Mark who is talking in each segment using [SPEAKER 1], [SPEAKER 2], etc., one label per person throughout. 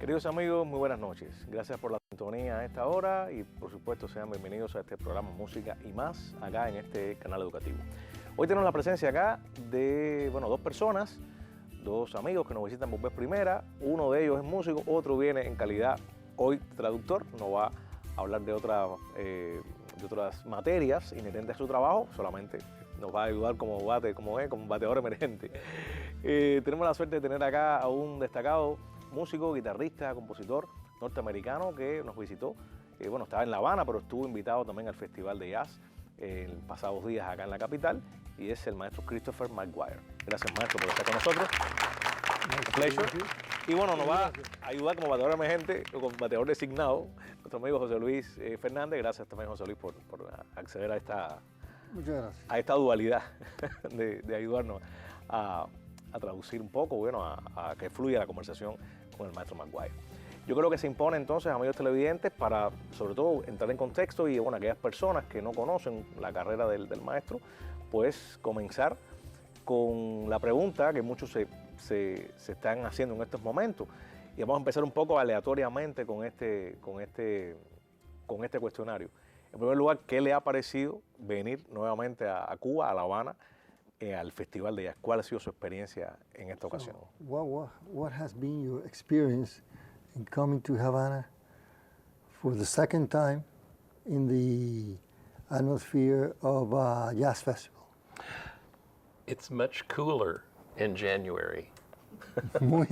[SPEAKER 1] Queridos amigos, muy buenas noches. Gracias por la sintonía a esta hora y por supuesto sean bienvenidos a este programa Música y Más acá en este canal educativo. Hoy tenemos la presencia acá de, dos personas, dos amigos que nos visitan por vez primera. Uno de ellos es músico, otro viene en calidad hoy traductor, nos va a hablar de otras materias inherentes a su trabajo, solamente nos va a ayudar como bateador emergente. Tenemos la suerte de tener acá a un destacado músico, guitarrista, compositor norteamericano que nos visitó. Estaba en La Habana, pero estuvo invitado también al Festival de Jazz en pasados días acá en la capital, y es el maestro Christopher McGuire. Gracias, maestro, por estar con nosotros. Un pleasure. Y nos va a ayudar como bateador emergente o como bateador designado nuestro amigo José Luis Fernández. Gracias también, José Luis, por acceder a esta dualidad de ayudarnos a traducir un poco, a que fluya la conversación con el maestro McGuire. Yo creo que se impone entonces, amigos televidentes, para sobre todo entrar en contexto y aquellas personas que no conocen la carrera del maestro, pues comenzar con la pregunta que muchos se están haciendo en estos momentos. Y vamos a empezar un poco aleatoriamente con este cuestionario. En primer lugar, ¿qué le ha parecido venir nuevamente a Cuba, a La Habana, al Festival de Jazz? ¿Cuál ha sido su experiencia en esta ocasión?
[SPEAKER 2] What has been your experience in coming to Havana for the second time in the atmosphere of a jazz festival?
[SPEAKER 3] It's much cooler in January.
[SPEAKER 2] Muy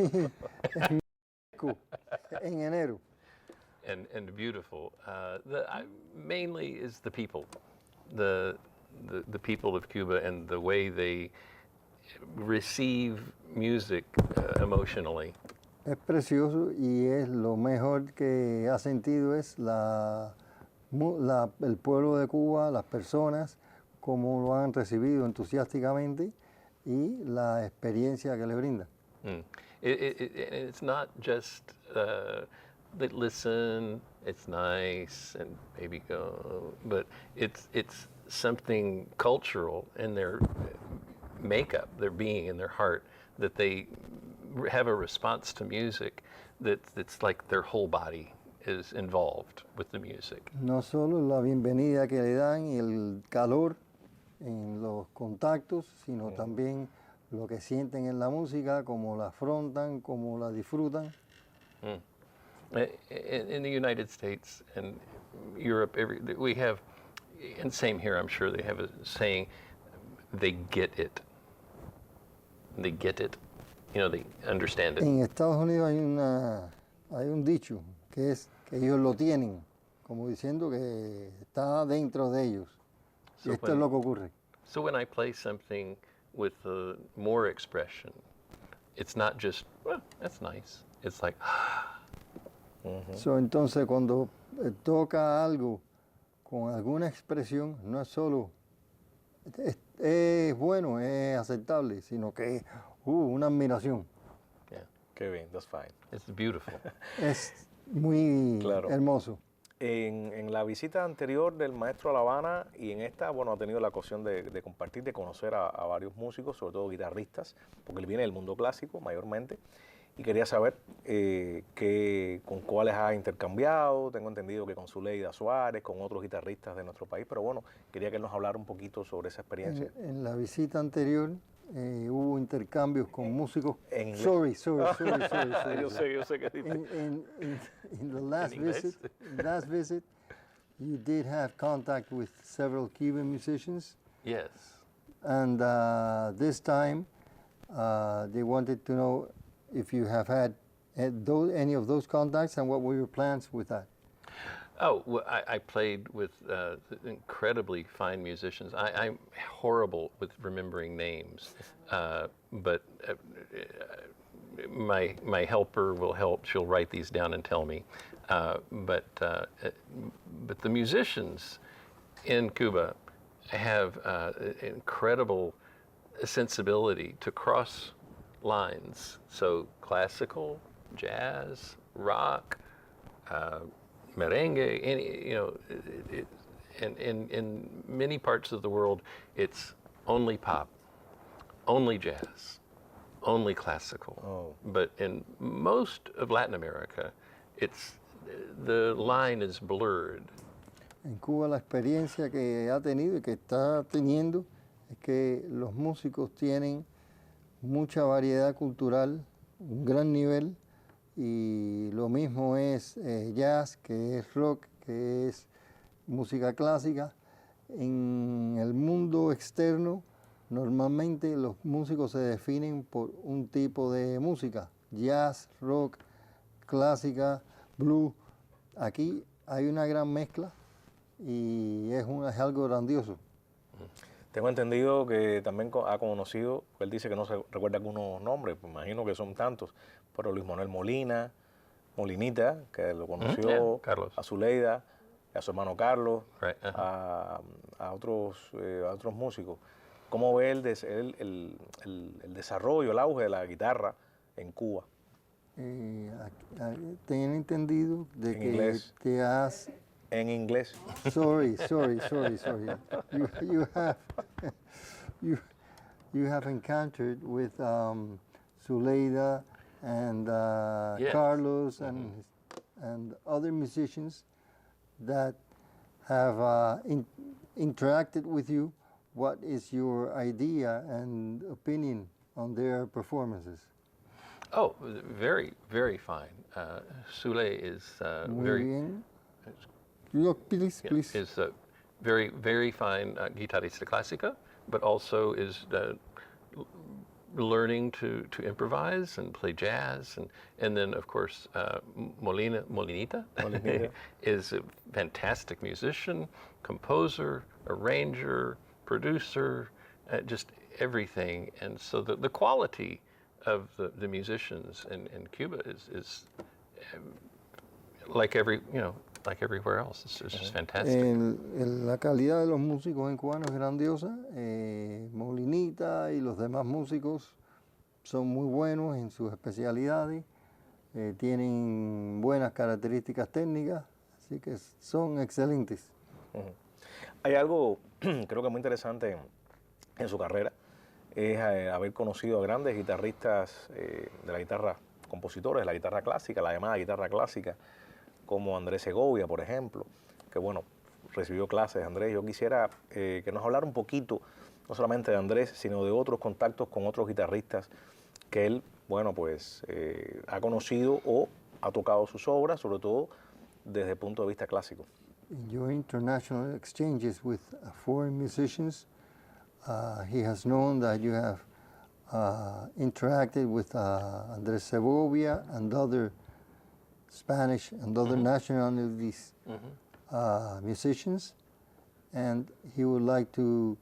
[SPEAKER 2] en enero.
[SPEAKER 3] And beautiful. Mainly is the people. The people of Cuba and the way they receive music emotionally.
[SPEAKER 2] Es precioso y es lo mejor que ha sentido es el pueblo de Cuba, las personas, cómo lo han recibido entusiásticamente y la experiencia que le brinda.
[SPEAKER 3] It's not just they listen, it's nice, and maybe go, but it's something cultural in their makeup, their being, in their heart, that they have a response to music that's like their whole body is involved with the music.
[SPEAKER 2] No solo la bienvenida que le dan y el calor en los contactos, sino también lo que sienten en la música, cómo la afrontan, cómo la disfrutan.
[SPEAKER 3] In the United States and Europe, we have, and same here, I'm sure they have a saying, they get it. They get it. They understand it.
[SPEAKER 2] En Estados Unidos hay un dicho que es que ellos lo tienen, como diciendo que está dentro de ellos. Y esto es lo que ocurre.
[SPEAKER 3] So when I play something with more expression, it's not just, well, that's nice. It's like,
[SPEAKER 2] Entonces cuando toca algo con alguna expresión, no es solo es bueno, es aceptable, sino que es una admiración.
[SPEAKER 3] Yeah.
[SPEAKER 1] Qué bien, that's fine.
[SPEAKER 3] It's beautiful.
[SPEAKER 2] Es muy hermoso.
[SPEAKER 1] En la visita anterior del maestro a La Habana y en esta, ha tenido la ocasión de compartir, de conocer a varios músicos, sobre todo guitarristas, porque él viene del mundo clásico mayormente, y quería saber con cuáles ha intercambiado. Tengo entendido que con Zuleida Suárez, con otros guitarristas de nuestro país, pero quería que él nos hablara un poquito sobre esa experiencia.
[SPEAKER 2] En la visita anterior hubo intercambios con músicos. Sorry.
[SPEAKER 1] Yo sé que dice.
[SPEAKER 2] In the last visit, you did have contact with several Cuban musicians.
[SPEAKER 3] Yes.
[SPEAKER 2] And this time, they wanted to know if you have had any of those contacts and what were your plans with that?
[SPEAKER 3] Oh, well, I played with incredibly fine musicians. I'm horrible with remembering names, but my helper will help. She'll write these down and tell me. But the musicians in Cuba have incredible sensibility to cross lines. So classical, jazz, rock, merengue, in many parts of the world, it's only pop, only jazz, only classical.
[SPEAKER 1] Oh.
[SPEAKER 3] But in most of Latin America, the line is blurred.
[SPEAKER 2] En Cuba la experiencia que ha tenido y que está teniendo es que los músicos tienen mucha variedad cultural, un gran nivel, y lo mismo es jazz, que es rock, que es música clásica. En el mundo externo, normalmente los músicos se definen por un tipo de música, jazz, rock, clásica, blues. Aquí hay una gran mezcla y es algo grandioso.
[SPEAKER 1] Tengo entendido que también ha conocido, él dice que no se recuerda algunos nombres, pues imagino que son tantos, pero Luis Manuel Molina, Molinita, que lo conoció,
[SPEAKER 3] Carlos.
[SPEAKER 1] a Zuleida, a su hermano Carlos,
[SPEAKER 3] Right,
[SPEAKER 1] a otros músicos. ¿Cómo ve el desarrollo, el auge de la guitarra en Cuba?
[SPEAKER 2] Tengo entendido de
[SPEAKER 1] En
[SPEAKER 2] que
[SPEAKER 1] inglés.
[SPEAKER 2] te has...
[SPEAKER 1] En inglés.
[SPEAKER 2] Sorry. You have encountered with Zuleida and
[SPEAKER 3] Yes.
[SPEAKER 2] Carlos and other musicians that have interacted with you. What is your idea and opinion on their performances?
[SPEAKER 3] Oh, very, very fine. Sule is
[SPEAKER 2] Muy
[SPEAKER 3] very
[SPEAKER 2] bien. Look, please.
[SPEAKER 3] is a very, very fine guitarrista clásica, but also is learning to improvise and play jazz, and then of course Molinita is a fantastic musician, composer, arranger, producer, just everything. And so the quality of the musicians in Cuba is like everywhere else. It's just fantastic.
[SPEAKER 2] La calidad de los músicos en cubano es grandiosa. Molinita y los demás músicos son muy buenos en sus especialidades, tienen buenas características técnicas, así que son excelentes.
[SPEAKER 1] Hay algo, creo que muy interesante en su carrera, es haber conocido a grandes guitarristas de la guitarra, compositores de la guitarra clásica, la llamada guitarra clásica, como Andrés Segovia, por ejemplo, que bueno, recibió clases de Andrés. Yo quisiera que nos hablara un poquito, no solamente de Andrés, sino de otros contactos con otros guitarristas que él, bueno, pues ha conocido o ha tocado sus obras, sobre todo desde el punto de vista clásico.
[SPEAKER 2] In your international exchanges with foreign musicians, he has known that you have interacted with Andrés Segovia and other Spanish and other nationalities musicians, and he would like to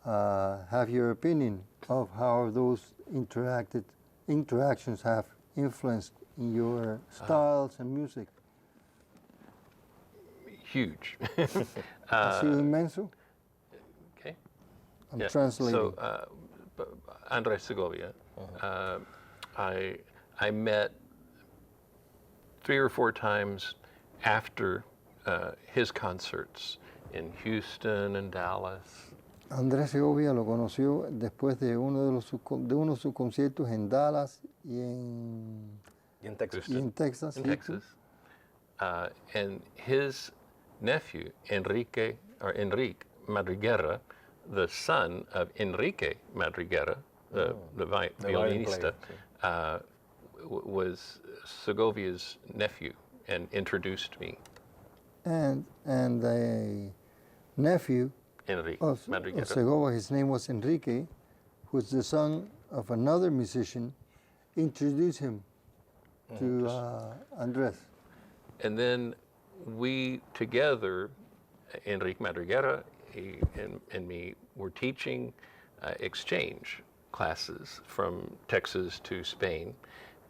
[SPEAKER 2] have your opinion of how those interactions have influenced in your styles and music.
[SPEAKER 3] Huge.
[SPEAKER 2] Ha sido inmenso.
[SPEAKER 3] Okay.
[SPEAKER 2] I'm translating.
[SPEAKER 3] So Andrés Segovia, I met 3 or 4 times after his concerts in Houston and Dallas.
[SPEAKER 2] Andrés Segovia lo conoció después de uno de sus conciertos en Dallas y en
[SPEAKER 1] Texas.
[SPEAKER 2] Houston.
[SPEAKER 3] And his nephew, Enrique Madriguera, the son of Enrique Madriguera, the violinista, was Segovia's nephew and introduced me.
[SPEAKER 2] And the nephew
[SPEAKER 3] Enrique
[SPEAKER 2] of
[SPEAKER 3] Madriguera.
[SPEAKER 2] Segovia, his name was Enrique, who's the son of another musician, introduced him to Andrés.
[SPEAKER 3] And then we together, Enrique Madriguera and me, were teaching exchange classes from Texas to Spain.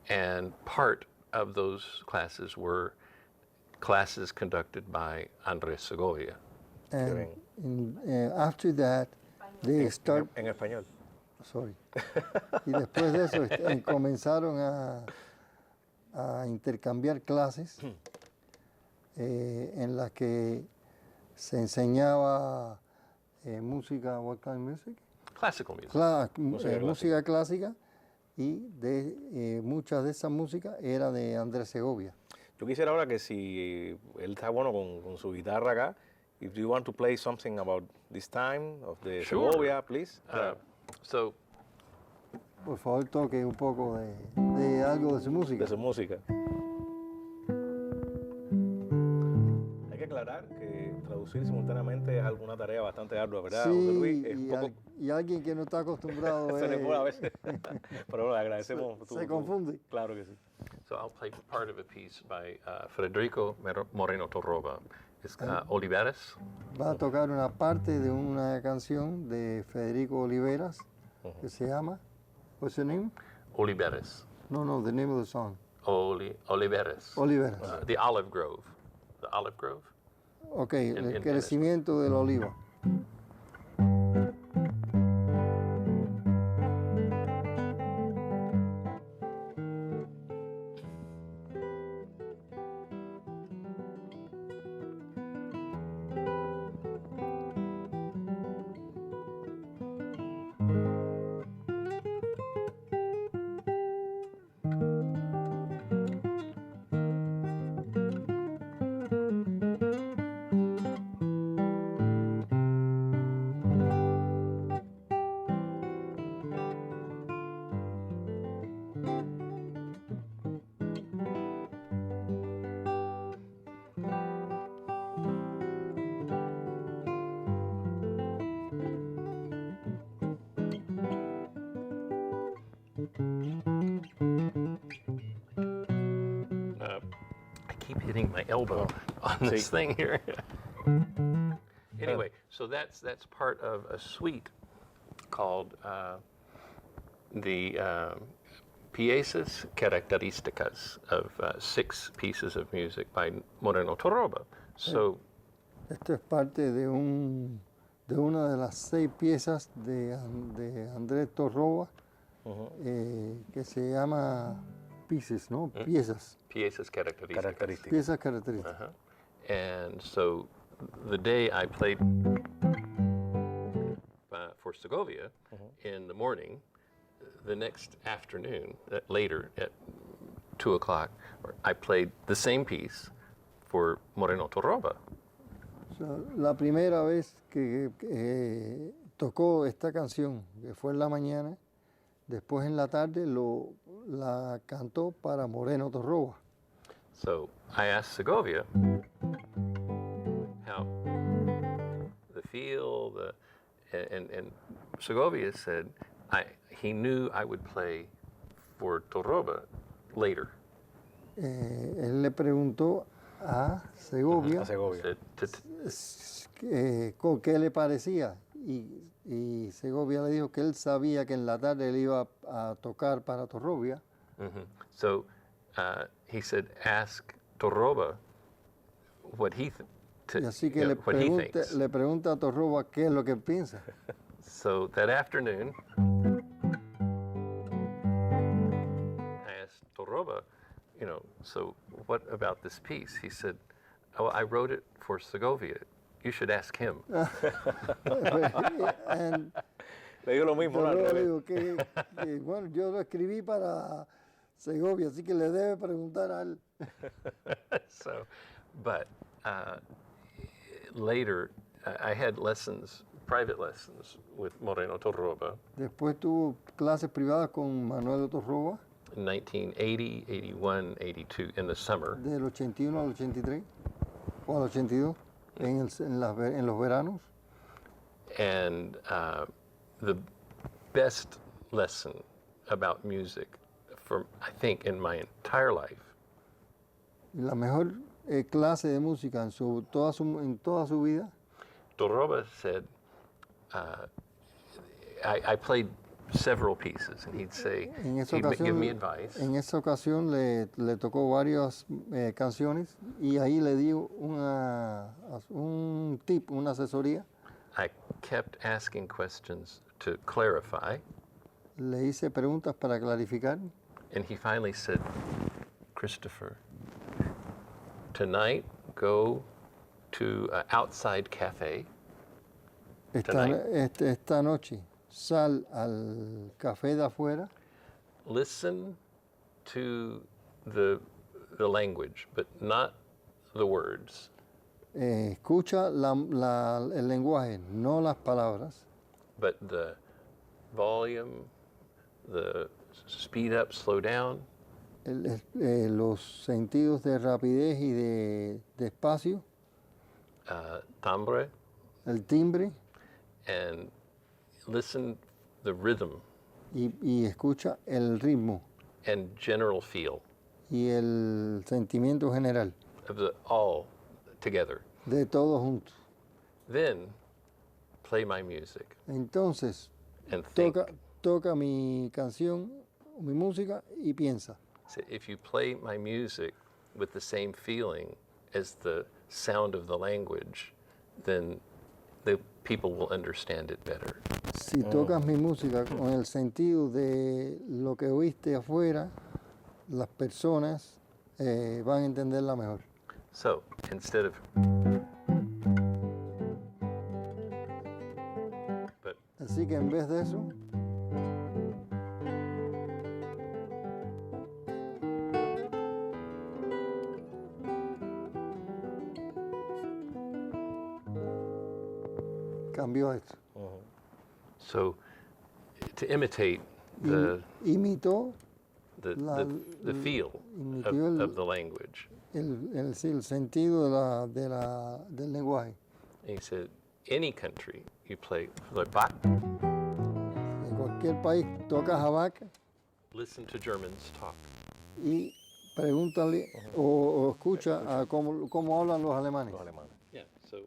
[SPEAKER 3] And part of those classes were classes conducted by Andrés Segovia.
[SPEAKER 2] And after that, they start...
[SPEAKER 1] En español.
[SPEAKER 2] Sorry. Y después de eso comenzaron a intercambiar clases en las que se enseñaba música, what kind of music?
[SPEAKER 3] Classical music.
[SPEAKER 2] Música clásica, y muchas de esa música era de Andrés Segovia.
[SPEAKER 1] Yo quisiera ahora que si él está bueno con su guitarra acá, if you want to play something about this time of the
[SPEAKER 3] Sure.
[SPEAKER 1] Segovia, please.
[SPEAKER 3] So
[SPEAKER 2] Por favor, toque un poco de algo de su música.
[SPEAKER 1] De su música. Hay que aclarar que traducir simultáneamente es alguna tarea bastante ardua, ¿verdad, José Luis? Es
[SPEAKER 2] Sí,
[SPEAKER 1] un poco...
[SPEAKER 2] y alguien que no está acostumbrado
[SPEAKER 1] se le puede a veces. Pero bueno, le agradecemos.
[SPEAKER 2] se confunde.
[SPEAKER 1] Claro que sí.
[SPEAKER 3] So I'll play part of a piece by Federico Moreno Torroba. It's Olivares.
[SPEAKER 2] Va a tocar una parte de una canción de Federico Oliveras que se llama, what's the name?
[SPEAKER 3] Olivares.
[SPEAKER 2] No, the name of the song.
[SPEAKER 3] Olivares.
[SPEAKER 2] Oliveras.
[SPEAKER 3] The Olive Grove. The Olive Grove.
[SPEAKER 2] Ok, el crecimiento de la oliva.
[SPEAKER 3] I keep hitting my elbow on this thing here. Anyway, so that's part of a suite called the Piezas Características of 6 pieces of music by Moreno Torroba. So
[SPEAKER 2] Esto es parte de una de las 6 piezas de Andrés Torroba que se llama Pieces, ¿no? Piezas.
[SPEAKER 3] Piezas Características.
[SPEAKER 2] Piezas características.
[SPEAKER 3] And so the day I played for Segovia in the morning, the next afternoon, later at 2 o'clock, I played the same piece for Moreno Torroba.
[SPEAKER 2] So, la primera vez que tocó esta canción, que fue en la mañana, después en la tarde la cantó para Moreno Torroba.
[SPEAKER 3] So I asked Segovia how the feel, and Segovia said he knew I would play for Torroba later.
[SPEAKER 2] Él le preguntó a Segovia, con qué le parecía y Segovia le dijo que él sabía que en la tarde él iba a tocar para Torroba.
[SPEAKER 3] So he said, ask Torroba what he
[SPEAKER 2] Y así que
[SPEAKER 3] thinks.
[SPEAKER 2] le pregunta a Torroba qué es lo que piensa.
[SPEAKER 3] So that afternoon, I asked Torroba, so what about this piece? He said, oh, I wrote it for Segovia. You should ask him.
[SPEAKER 1] Le digo lo mismo.
[SPEAKER 2] Yo le digo que, bueno, yo lo escribí para Segovia, así que le debe preguntar a él.
[SPEAKER 3] But later, I had private lessons with Moreno Torroba.
[SPEAKER 2] Después tuvo clases privadas con Manuel Torroba.
[SPEAKER 3] In 1980, 81, 82, in the summer.
[SPEAKER 2] Del 81 al 83, o al 82, en los veranos.
[SPEAKER 3] And the best lesson about music, I think, in my entire life.
[SPEAKER 2] La mejor clase de música en toda su vida.
[SPEAKER 3] Torroba said, I played several pieces, and he'd say, he'd give me advice.
[SPEAKER 2] En esa ocasión le tocó varias canciones y ahí le di un tip, una asesoría.
[SPEAKER 3] I kept asking questions to clarify.
[SPEAKER 2] Le hice preguntas para clarificar.
[SPEAKER 3] And he finally said, Christopher, tonight go to an outside cafe.
[SPEAKER 2] Esta noche sal al café de afuera.
[SPEAKER 3] listen to the language, but not the words.
[SPEAKER 2] Escucha el lenguaje, no las palabras,
[SPEAKER 3] But the volume, the speed up, slow down,
[SPEAKER 2] los sentidos de rapidez y de espacio,
[SPEAKER 3] timbre,
[SPEAKER 2] el timbre,
[SPEAKER 3] and listen the rhythm
[SPEAKER 2] y escucha el ritmo
[SPEAKER 3] and general feel
[SPEAKER 2] y el sentimiento general
[SPEAKER 3] of the all together.
[SPEAKER 2] de todo junto.
[SPEAKER 3] Then play my music
[SPEAKER 2] Entonces,
[SPEAKER 3] and think.
[SPEAKER 2] toca mi canción, mi música y piensa.
[SPEAKER 3] So if you play my music with the same feeling as the sound of the language, then the people will understand it better.
[SPEAKER 2] Si tocas mi música con el sentido de lo que oíste afuera, las personas van a entenderla mejor.
[SPEAKER 3] So instead of, but
[SPEAKER 2] Así que en vez de eso, cambió esto.
[SPEAKER 3] so to imitate the
[SPEAKER 2] Imitó
[SPEAKER 3] the,
[SPEAKER 2] La-
[SPEAKER 3] the feel
[SPEAKER 2] imitó el-
[SPEAKER 3] of the language.
[SPEAKER 2] sí, el sentido del lenguaje.
[SPEAKER 3] And he said, any country you play like Bach,
[SPEAKER 2] En cualquier país tocas a Bach
[SPEAKER 3] listen to Germans talk.
[SPEAKER 2] y pregúntale o escucha a cómo hablan los alemanes.
[SPEAKER 1] Los alemanes.
[SPEAKER 3] Yeah. So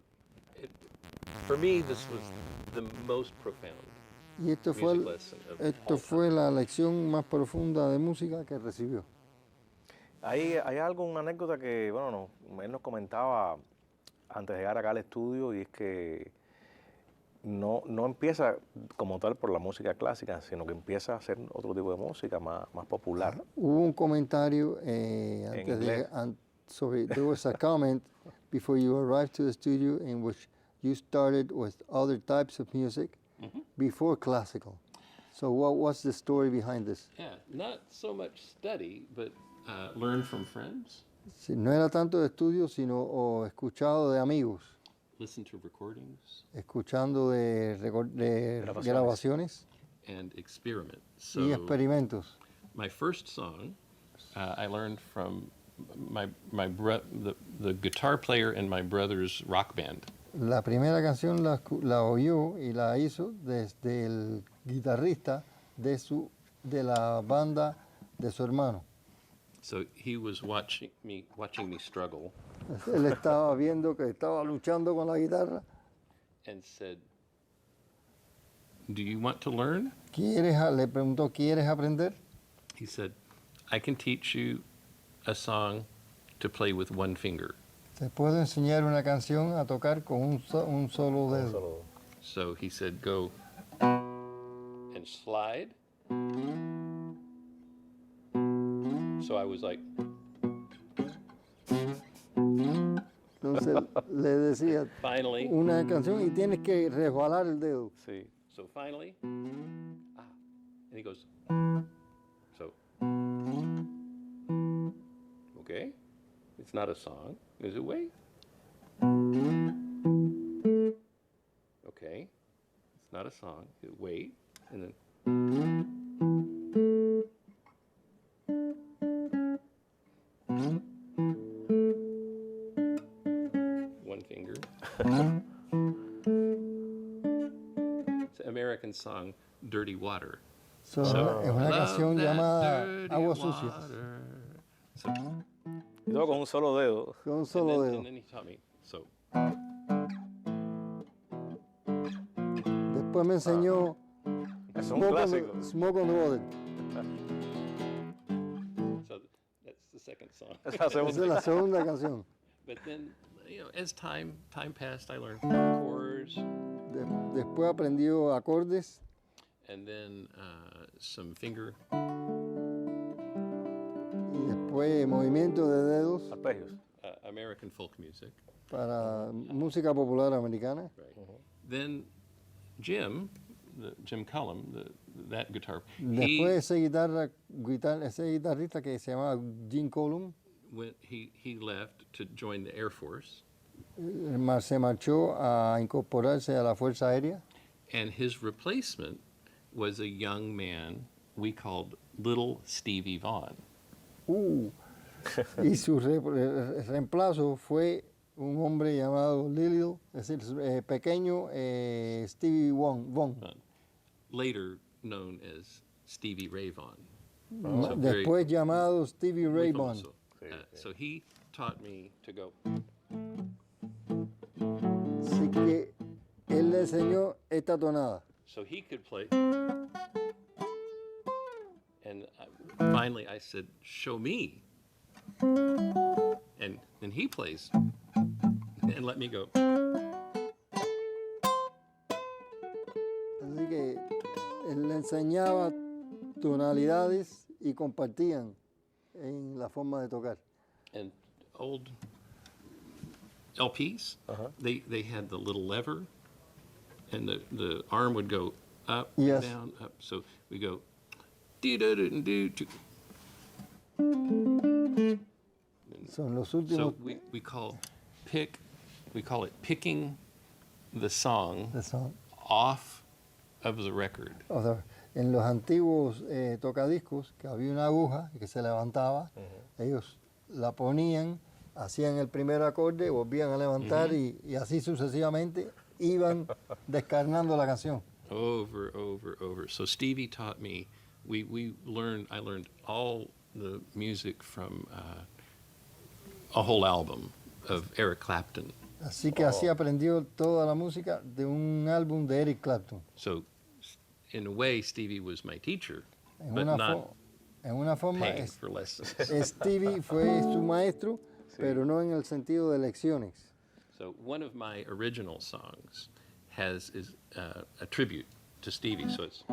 [SPEAKER 3] for me, this was the most profound
[SPEAKER 2] Y esto
[SPEAKER 3] music lesson of
[SPEAKER 2] esto
[SPEAKER 3] all
[SPEAKER 2] fue la lección más profunda de música que recibió.
[SPEAKER 1] Hay algo, una anécdota que, bueno, él nos comentaba antes de llegar acá al estudio, y es que no empieza como tal por la música clásica, sino que empieza a hacer otro tipo de música más popular.
[SPEAKER 2] Hubo un comentario antes de
[SPEAKER 1] inglés.
[SPEAKER 2] sorry, there was a comment before you arrived to the studio in which you started with other types of music before classical. So what's the story behind this?
[SPEAKER 3] Yeah, not so much study, but learn from friends,
[SPEAKER 2] Sí, no era tanto de estudio, sino escuchado de amigos,
[SPEAKER 3] listen to recordings,
[SPEAKER 2] escuchando de grabaciones
[SPEAKER 3] and experiment. So
[SPEAKER 2] y experimentos.
[SPEAKER 3] my first song, I learned from the guitar player in my brother's rock band.
[SPEAKER 2] La primera canción la oyó y la hizo desde el guitarrista de la banda de su hermano.
[SPEAKER 3] So he was watching me struggle
[SPEAKER 2] Él estaba viendo que estaba luchando con la guitarra.
[SPEAKER 3] and said, "Do you want to learn?"
[SPEAKER 2] Le preguntó, ¿quieres aprender?
[SPEAKER 3] He said, "I can teach you a song to play with one finger."
[SPEAKER 2] Te puedo enseñar una canción a tocar con un solo dedo.
[SPEAKER 1] Solo-
[SPEAKER 3] So he said, "Go and slide." So I was like,
[SPEAKER 2] Entonces le decía
[SPEAKER 3] finally.
[SPEAKER 2] una canción y tienes que resbalar el dedo.
[SPEAKER 1] Sí.
[SPEAKER 3] So finally, and he goes, so, okay, it's not a song, is it? Wait. Okay, it's not a song, wait, and then, one finger. It's an American song, Dirty Water.
[SPEAKER 2] So, es una
[SPEAKER 3] Love
[SPEAKER 2] canción
[SPEAKER 3] that
[SPEAKER 2] llamada
[SPEAKER 3] dirty
[SPEAKER 2] Agua Sucia,
[SPEAKER 3] water. So,
[SPEAKER 1] Y todo con un solo dedo.
[SPEAKER 2] con un
[SPEAKER 3] and
[SPEAKER 2] solo
[SPEAKER 3] then,
[SPEAKER 2] dedo.
[SPEAKER 3] and then he taught me. So,
[SPEAKER 2] Después me enseñó
[SPEAKER 1] Es un clásico.
[SPEAKER 2] Smoke on the Water.
[SPEAKER 3] so that's the second song.
[SPEAKER 1] Es la
[SPEAKER 2] Esa es
[SPEAKER 1] segunda.
[SPEAKER 2] la segunda canción.
[SPEAKER 3] But then, as time passed, I learned chords,
[SPEAKER 2] Después aprendió acordes
[SPEAKER 3] and then some finger,
[SPEAKER 2] y después movimiento de dedos
[SPEAKER 1] Arpegios.
[SPEAKER 3] American folk music.
[SPEAKER 2] para música popular americana.
[SPEAKER 3] Right. Then Jim Jim Cullum, that guitar.
[SPEAKER 2] Después de ese guitarrista que se llamaba Jim Cullum,
[SPEAKER 3] He left to join the Air Force.
[SPEAKER 2] Se marchó a incorporarse a la Fuerza Aérea.
[SPEAKER 3] And his replacement was a young man we called Little Stevie Vaughan.
[SPEAKER 2] Y su reemplazo fue un hombre llamado Little, es decir, pequeño Stevie Vaughan.
[SPEAKER 3] Later known as Stevie Ray Vaughan.
[SPEAKER 2] Después llamado Stevie Ray Vaughan.
[SPEAKER 3] So he taught me to go.
[SPEAKER 2] Así que él le enseñó esta tonada.
[SPEAKER 3] So he could play. And finally I said, show me. And then he plays and let me go.
[SPEAKER 2] Así que él le enseñaba tonalidades y compartían en la forma de tocar.
[SPEAKER 3] And old LPs, they had the little lever, and the arm would go up,
[SPEAKER 2] Yes.
[SPEAKER 3] down, up. So we go, dee-da-doo-doo-doo.
[SPEAKER 2] Son los
[SPEAKER 3] So
[SPEAKER 2] últimos
[SPEAKER 3] we call it picking the song
[SPEAKER 2] de son.
[SPEAKER 3] off of the record.
[SPEAKER 2] O sea, en los antiguos tocadiscos, que había una aguja que se levantaba, ellos la ponían, hacían el primer acorde, volvían a levantar y así sucesivamente iban descarnando la canción.
[SPEAKER 3] Over. So Stevie taught me. I learned all the music from a whole album of Eric Clapton.
[SPEAKER 2] Así que así aprendió toda la música de un álbum de Eric Clapton.
[SPEAKER 3] So, in a way, Stevie was my teacher,
[SPEAKER 2] En
[SPEAKER 3] but
[SPEAKER 2] una,
[SPEAKER 3] not
[SPEAKER 2] en una forma,
[SPEAKER 3] paying for lessons.
[SPEAKER 2] Stevie fue su maestro, pero no en el sentido de lecciones.
[SPEAKER 3] So one of my original songs is a tribute to Stevie. So it's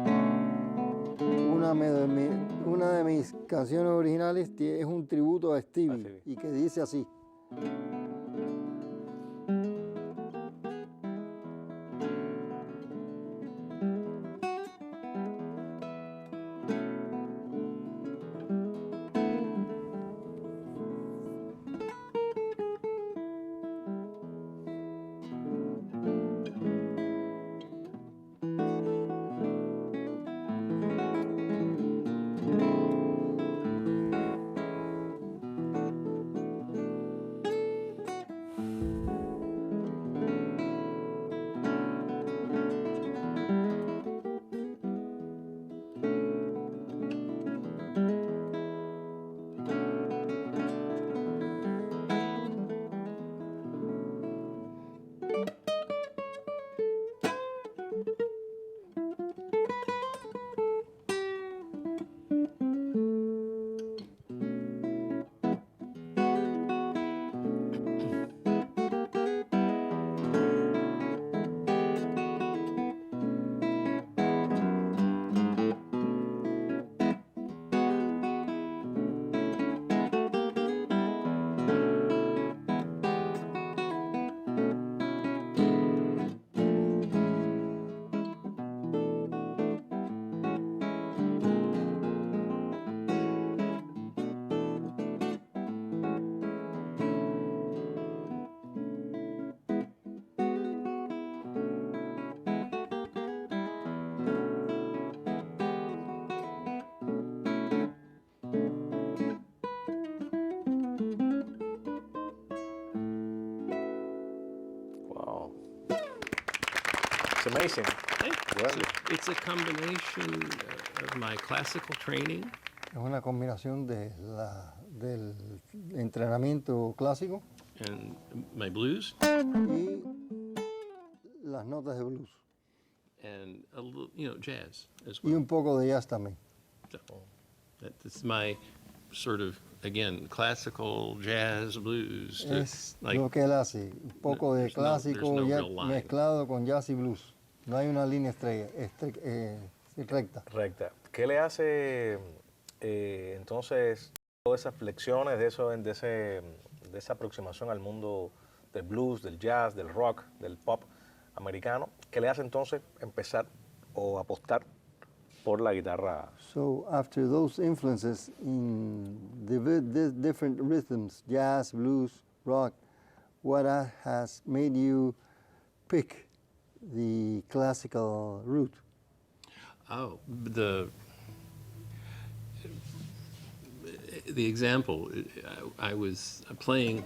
[SPEAKER 2] Una de mis canciones originales es un tributo a Stevie y que dice así.
[SPEAKER 1] It's amazing.
[SPEAKER 3] It's a combination of my classical training.
[SPEAKER 2] Es una combinación del entrenamiento clásico
[SPEAKER 3] And my blues,
[SPEAKER 2] y las notas de blues.
[SPEAKER 3] and a little, jazz as
[SPEAKER 2] Y
[SPEAKER 3] well.
[SPEAKER 2] un poco de jazz también.
[SPEAKER 3] So, that's my sort of, again, classical, jazz, blues.
[SPEAKER 2] Es lo que él hace, un poco de
[SPEAKER 3] there's
[SPEAKER 2] clásico
[SPEAKER 3] no
[SPEAKER 2] jazz
[SPEAKER 3] real line.
[SPEAKER 2] mezclado con jazz y blues. No hay una línea recta.
[SPEAKER 1] Recta. ¿Qué le hace entonces todas esas flexiones de esa aproximación al mundo del blues, del jazz, del rock, del pop americano? ¿Qué le hace entonces empezar o apostar por la guitarra.
[SPEAKER 2] So after those influences in the different rhythms, jazz, blues, rock, what has made you pick the classical route?
[SPEAKER 3] Oh, the example, I was playing,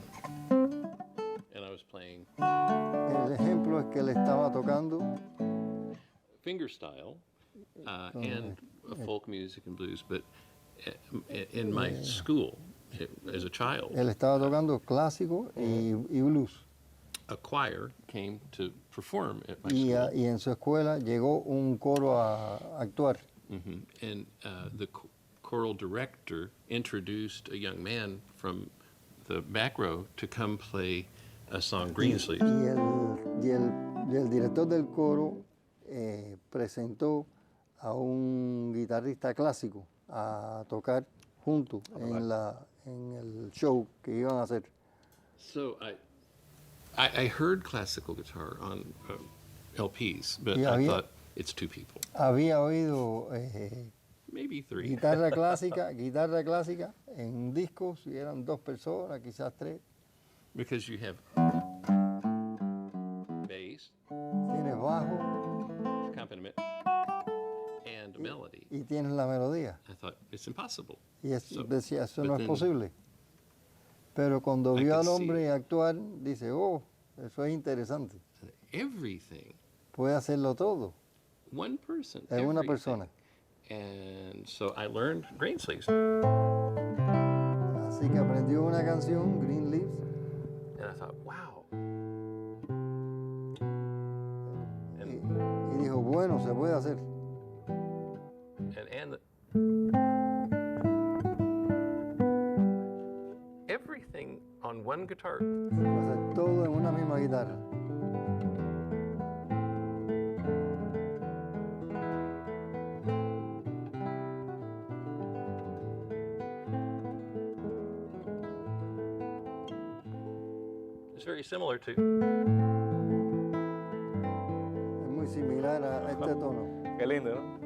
[SPEAKER 3] and I was playing
[SPEAKER 2] El ejemplo es que él estaba tocando
[SPEAKER 3] fingerstyle and folk music and blues, but in my school as a child,
[SPEAKER 2] él estaba tocando clásico y blues.
[SPEAKER 3] a choir came to perform at my
[SPEAKER 2] Y,
[SPEAKER 3] school.
[SPEAKER 2] y en su escuela llegó un coro a actuar.
[SPEAKER 3] And the choral director introduced a young man from the back row to come play a song, Greensleeves.
[SPEAKER 2] Y el director del coro presentó a un guitarrista clásico a tocar junto en el show que iban a hacer.
[SPEAKER 3] So I heard classical guitar on LPs, but
[SPEAKER 2] Yeah,
[SPEAKER 3] I
[SPEAKER 2] yeah.
[SPEAKER 3] thought it's two people,
[SPEAKER 2] Había oído
[SPEAKER 3] maybe three.
[SPEAKER 2] guitarra clásica en un disco, si eran 2 personas, quizás 3.
[SPEAKER 3] Because you have bass,
[SPEAKER 2] Tienes bajo
[SPEAKER 3] accompaniment, and melody.
[SPEAKER 2] y tienes la melodía.
[SPEAKER 3] I thought it's impossible.
[SPEAKER 2] Y
[SPEAKER 3] So,
[SPEAKER 2] decía, eso
[SPEAKER 3] but
[SPEAKER 2] no es
[SPEAKER 3] then
[SPEAKER 2] posible. Pero cuando
[SPEAKER 3] I
[SPEAKER 2] vio
[SPEAKER 3] could
[SPEAKER 2] al
[SPEAKER 3] see
[SPEAKER 2] hombre actuar, dice, oh, eso es interesante.
[SPEAKER 3] everything,
[SPEAKER 2] Puede hacerlo todo.
[SPEAKER 3] one person,
[SPEAKER 2] Es una
[SPEAKER 3] everything.
[SPEAKER 2] persona.
[SPEAKER 3] And so I learned Greensleeves,
[SPEAKER 2] Así que aprendió una canción, Green Leaves,
[SPEAKER 3] and I thought, wow.
[SPEAKER 2] y dijo, bueno, se puede hacer.
[SPEAKER 3] And everything on one guitar.
[SPEAKER 2] Se puede hacer todo en una misma guitarra.
[SPEAKER 3] It's very similar to.
[SPEAKER 2] Es muy similar a este tono.
[SPEAKER 1] Qué lindo, ¿no?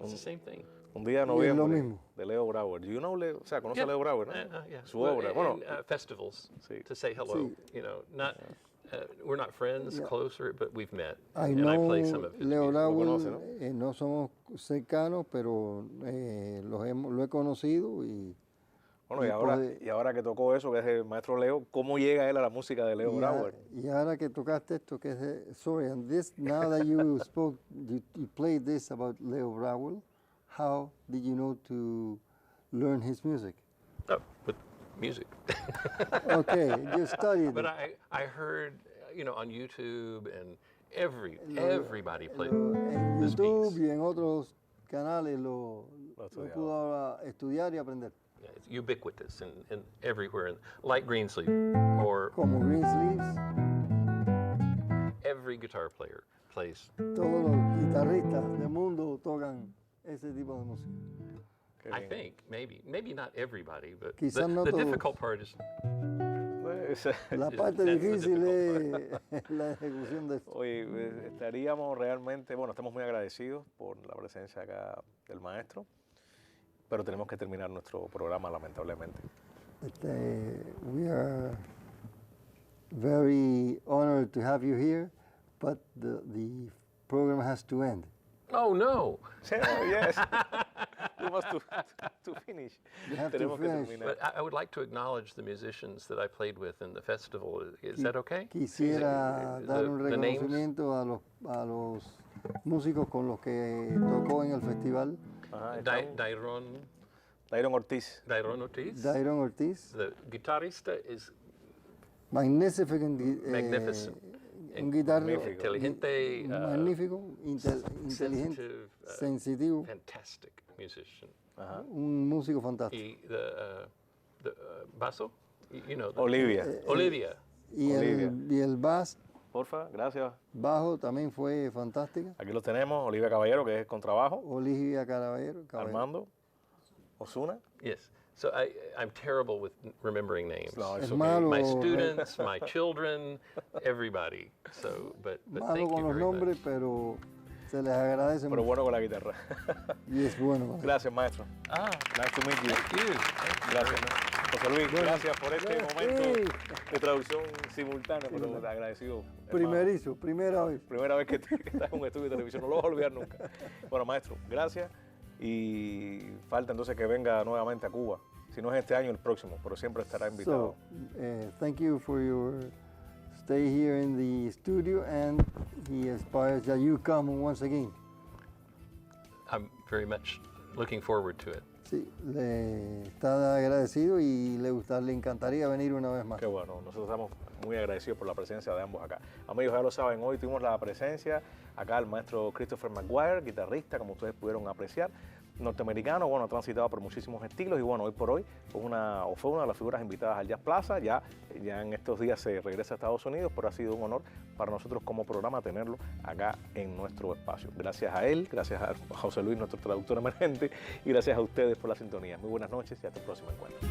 [SPEAKER 3] It's the same thing.
[SPEAKER 1] Un día de
[SPEAKER 2] Y es lo
[SPEAKER 1] noviembre
[SPEAKER 2] mismo.
[SPEAKER 1] de Leo Brauer. You know Leo, o sea, conoce
[SPEAKER 3] Yeah.
[SPEAKER 1] a Leo Brauer, ¿no?
[SPEAKER 3] Yeah.
[SPEAKER 1] Su obra.
[SPEAKER 3] In,
[SPEAKER 1] Bueno,
[SPEAKER 3] festivals
[SPEAKER 1] Sí.
[SPEAKER 3] to say hello.
[SPEAKER 2] Sí.
[SPEAKER 3] You know, not we're not friends
[SPEAKER 2] Yeah.
[SPEAKER 3] closer, but we've met.
[SPEAKER 2] I
[SPEAKER 3] and I
[SPEAKER 2] know
[SPEAKER 3] play some of his
[SPEAKER 2] Leo
[SPEAKER 3] music.
[SPEAKER 2] Brauer,
[SPEAKER 1] conoce, ¿no?
[SPEAKER 2] no somos cercanos, pero lo he conocido y
[SPEAKER 1] bueno,
[SPEAKER 2] y
[SPEAKER 1] y ahora que tocó eso, que es el maestro Leo, ¿cómo llega él a la música de Leo Brauer?
[SPEAKER 2] y ahora que tocaste esto, que es, sorry, and this, now that you spoke, you played this about Leo Brauer, how did you know to learn his music?
[SPEAKER 3] Oh, with music.
[SPEAKER 2] Okay, you studied
[SPEAKER 3] But
[SPEAKER 2] it.
[SPEAKER 3] I heard, you know, on YouTube and everybody played
[SPEAKER 2] En
[SPEAKER 3] this
[SPEAKER 2] YouTube
[SPEAKER 3] piece.
[SPEAKER 2] y en otros canales lo
[SPEAKER 1] estudiaba.
[SPEAKER 2] pudo ahora estudiar y aprender.
[SPEAKER 3] Yeah, it's ubiquitous and everywhere, and like Greensleeve, or
[SPEAKER 2] Como Greensleeves,
[SPEAKER 3] every guitar player plays.
[SPEAKER 2] todos los guitarristas del mundo tocan ese tipo de música.
[SPEAKER 1] Qué
[SPEAKER 3] I
[SPEAKER 1] bien.
[SPEAKER 3] think maybe not everybody, but
[SPEAKER 2] Quizás no
[SPEAKER 3] the
[SPEAKER 2] todos.
[SPEAKER 3] difficult part is
[SPEAKER 1] Pues,
[SPEAKER 2] La
[SPEAKER 3] Is-
[SPEAKER 2] parte
[SPEAKER 3] that's the
[SPEAKER 2] difícil
[SPEAKER 3] difficult
[SPEAKER 2] es la ejecución de esto.
[SPEAKER 1] Oye, estaríamos realmente, bueno, estamos muy agradecidos por la presencia acá del maestro, pero tenemos que terminar nuestro programa, lamentablemente.
[SPEAKER 2] We are very honored to have you here, but the program has to end.
[SPEAKER 3] oh no.
[SPEAKER 1] Yes, we must to finish.
[SPEAKER 2] We have to
[SPEAKER 1] Tenemos que
[SPEAKER 2] finish.
[SPEAKER 1] terminar.
[SPEAKER 3] But I would like to acknowledge the musicians that I played with in the festival. Is that okay?
[SPEAKER 2] Quisiera
[SPEAKER 3] Is it-
[SPEAKER 2] dar un
[SPEAKER 3] the names?
[SPEAKER 2] reconocimiento a los músicos con los que tocó en el festival.
[SPEAKER 1] Ajá, estamos.
[SPEAKER 3] Dairon
[SPEAKER 1] Dairon Ortiz.
[SPEAKER 3] Ortiz.
[SPEAKER 2] Dairon Ortiz,
[SPEAKER 3] The guitarista is
[SPEAKER 2] magnificent,
[SPEAKER 3] magnificent.
[SPEAKER 2] un guitarro
[SPEAKER 1] Magnífico.
[SPEAKER 3] Inteligente,
[SPEAKER 2] magnífico, inteligente,
[SPEAKER 3] sensitive,
[SPEAKER 2] sensitivo,
[SPEAKER 3] fantastic musician.
[SPEAKER 2] un músico fantástico.
[SPEAKER 3] Y basso, you know.
[SPEAKER 1] Olivia.
[SPEAKER 3] Olivia.
[SPEAKER 2] Y el bass,
[SPEAKER 1] Porfa, gracias.
[SPEAKER 2] bajo también fue fantástica.
[SPEAKER 1] Aquí lo tenemos, Olivia Caballero, que es contrabajo.
[SPEAKER 2] Olivia Caballero.
[SPEAKER 1] Armando. Osuna.
[SPEAKER 3] Yes. So I'm terrible with remembering names.
[SPEAKER 1] No,
[SPEAKER 2] Es
[SPEAKER 1] it's okay.
[SPEAKER 2] malo,
[SPEAKER 3] My students, my children, everybody. So, but
[SPEAKER 2] malo
[SPEAKER 3] thank
[SPEAKER 2] con
[SPEAKER 3] you
[SPEAKER 2] los
[SPEAKER 3] very
[SPEAKER 2] nombres,
[SPEAKER 3] much.
[SPEAKER 2] pero se les agradece
[SPEAKER 1] Pero
[SPEAKER 2] mucho.
[SPEAKER 1] bueno con la guitarra.
[SPEAKER 2] Y es bueno.
[SPEAKER 1] Gracias, maestro. Nice to meet you.
[SPEAKER 3] Thank you.
[SPEAKER 1] Gracias. José Luis, gracias por este momento
[SPEAKER 2] Sí.
[SPEAKER 1] de traducción simultánea, pero agradecido.
[SPEAKER 2] Primerizo, primera vez.
[SPEAKER 1] Primera vez que estás en un estudio de televisión, no lo vas a olvidar nunca. Bueno, maestro, gracias. Y falta entonces que venga nuevamente a Cuba. Si no es este año, el próximo, pero siempre estará invitado.
[SPEAKER 2] So, thank you for your stay here in the studio, and he aspires that you come once again.
[SPEAKER 3] I'm very much looking forward to it.
[SPEAKER 2] Sí, le está agradecido y le encantaría venir una vez más.
[SPEAKER 1] Qué bueno, nosotros estamos muy agradecidos por la presencia de ambos acá. Amigos, ya lo saben, hoy tuvimos la presencia acá del maestro Christopher McGuire, guitarrista, como ustedes pudieron apreciar, norteamericano, bueno, transitado por muchísimos estilos y bueno, hoy por hoy fue una de las figuras invitadas al Jazz Plaza. Ya en estos días se regresa a Estados Unidos, pero ha sido un honor para nosotros como programa tenerlo acá en nuestro espacio. Gracias a él, gracias a José Luis, nuestro traductor emergente, y gracias a ustedes por la sintonía. Muy buenas noches y hasta el próximo encuentro.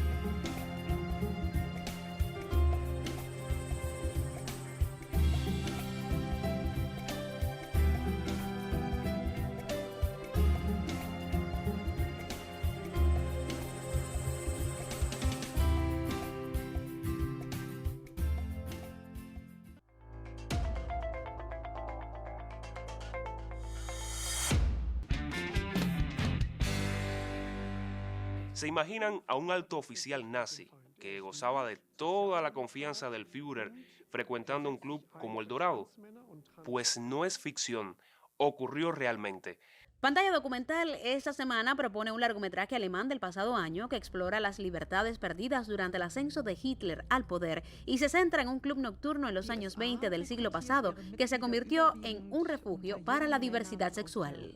[SPEAKER 4] ¿Se imaginan a un alto oficial nazi que gozaba de toda la confianza del Führer frecuentando un club como El Dorado? Pues no es ficción, ocurrió realmente.
[SPEAKER 5] Pantalla Documental esta semana propone un largometraje alemán del pasado año que explora las libertades perdidas durante el ascenso de Hitler al poder y se centra en un club nocturno en los años 20 del siglo pasado que se convirtió en un refugio para la diversidad sexual.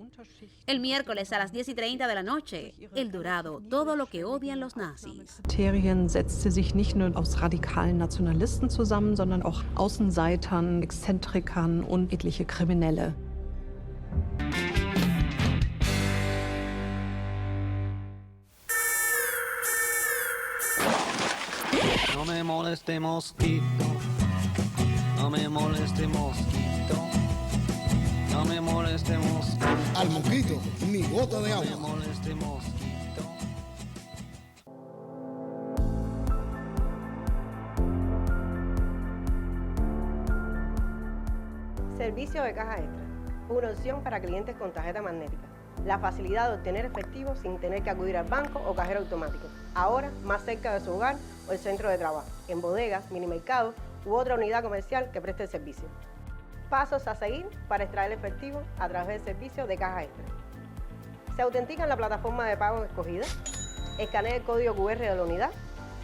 [SPEAKER 5] El miércoles a las 10:30 de la noche, El Dorado, todo lo que odian los nazis.
[SPEAKER 6] Serien setzte sich nicht nur aus radikalen Nationalisten zusammen, sondern auch Außenseitern, Exzentrikern und etliche Kriminelle.
[SPEAKER 7] No me moleste mosquito, no me moleste mosquito, no me moleste mosquito.
[SPEAKER 8] Al mosquito, ni gota de
[SPEAKER 7] No me
[SPEAKER 8] agua.
[SPEAKER 7] moleste mosquito.
[SPEAKER 9] Servicio de caja extra, una opción para clientes con tarjeta magnética. La facilidad de obtener efectivo sin tener que acudir al banco o cajero automático. Ahora más cerca de su hogar o el centro de trabajo, en bodegas, minimercados u otra unidad comercial que preste el servicio. Pasos a seguir para extraer efectivo a través del servicio de caja extra. Se autentica en la plataforma de pago escogida, escanea el código QR de la unidad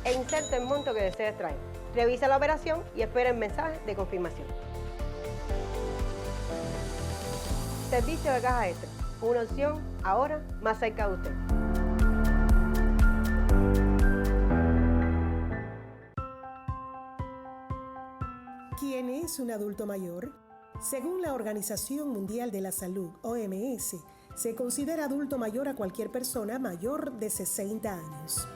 [SPEAKER 9] e inserta el monto que desea extraer. Revisa la operación y espera el mensaje de confirmación. Servicio de caja extra, una opción ahora más cerca de usted.
[SPEAKER 10] ¿Quién es un adulto mayor? Según la Organización Mundial de la Salud, OMS, se considera adulto mayor a cualquier persona mayor de 60 años.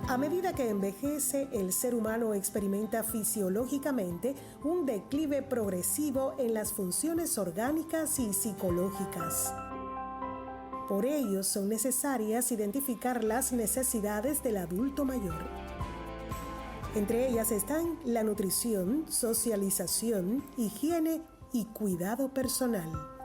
[SPEAKER 10] A medida que envejece, el ser humano experimenta fisiológicamente un declive progresivo en las funciones orgánicas y psicológicas. Por ello, son necesarias identificar las necesidades del adulto mayor. Entre ellas están la nutrición, socialización, higiene y cuidado personal.